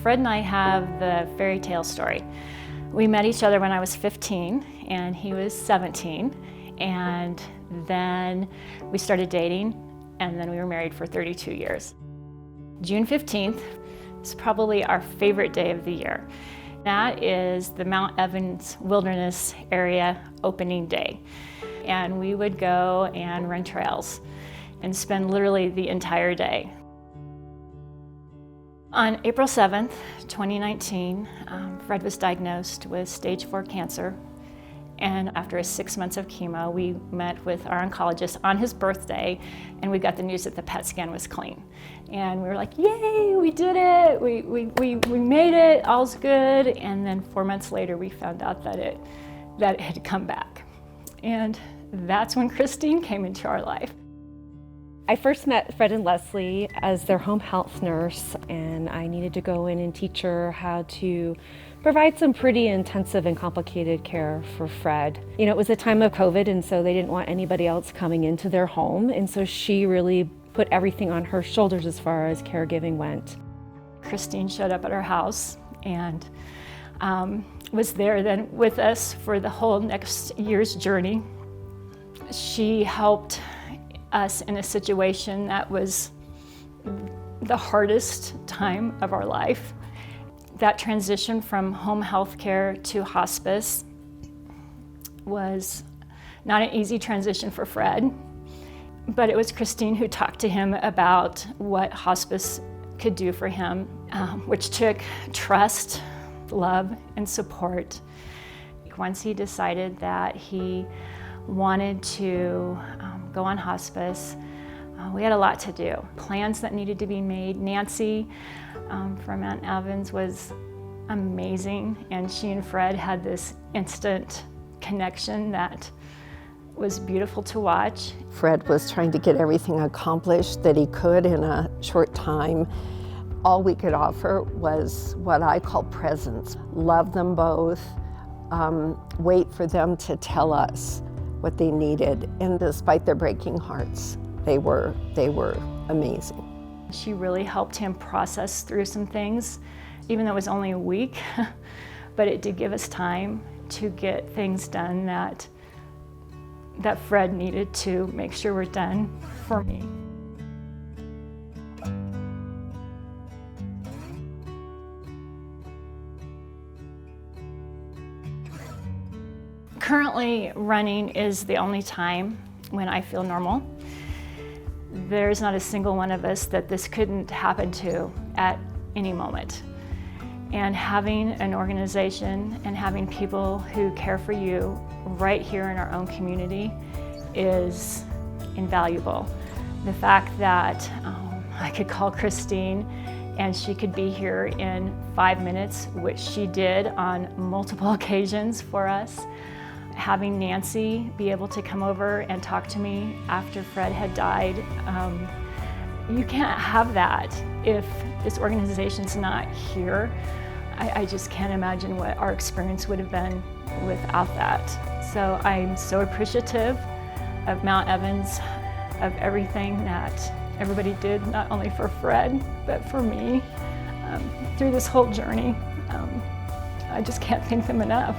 Fred and I have the Fairytale story. We met each other when I was 15 and he was 17, and then we started dating, and then we were married for 32 years. June 15th is probably our favorite day of the year. That is the Mount Evans Wilderness Area opening day. And we would go and run trails and spend literally the entire day. On April 7th, 2019, Fred was diagnosed with stage 4 cancer. And after 6 months of chemo, we met with our oncologist on his birthday, and we got the news that the PET scan was clean. And we were like, yay, we did it, we made it, all's good. And then 4 months later, we found out that it had come back. And that's when Christine came into our life. I first met Fred and Leslie as their home health nurse, and I needed to go in and teach her how to provide some pretty intensive and complicated care for Fred. You know, it was a time of COVID, and so they didn't want anybody else coming into their home, and so she really put everything on her shoulders as far as caregiving went. Christine showed up at our house and was there then with us for the whole next year's journey. She helped us in a situation that was the hardest time of our life. That transition from home health care to hospice was not an easy transition for Fred, but it was Christine who talked to him about what hospice could do for him, which took trust, love, and support. Once he decided that he wanted to go on hospice, we had a lot to do. Plans that needed to be made. Nancy from Mount Evans was amazing, and she and Fred had this instant connection that was beautiful to watch. Fred was trying to get everything accomplished that he could in a short time. All we could offer was what I call presence. Love them both, wait for them to tell us what they needed, and despite their breaking hearts, they were amazing. She really helped him process through some things, even though it was only a week, but it did give us time to get things done that Fred needed to make sure were done for me. Currently, running is the only time when I feel normal. There's not a single one of us that this couldn't happen to at any moment. And having an organization and having people who care for you right here in our own community is invaluable. The fact that I could call Christine and she could be here in 5 minutes, which she did on multiple occasions for us. Having Nancy be able to come over and talk to me after Fred had died, you can't have that if this organization's not here. I just can't imagine what our experience would have been without that. So I'm so appreciative of Mount Evans, of everything that everybody did, not only for Fred, but for me through this whole journey. I just can't thank them enough.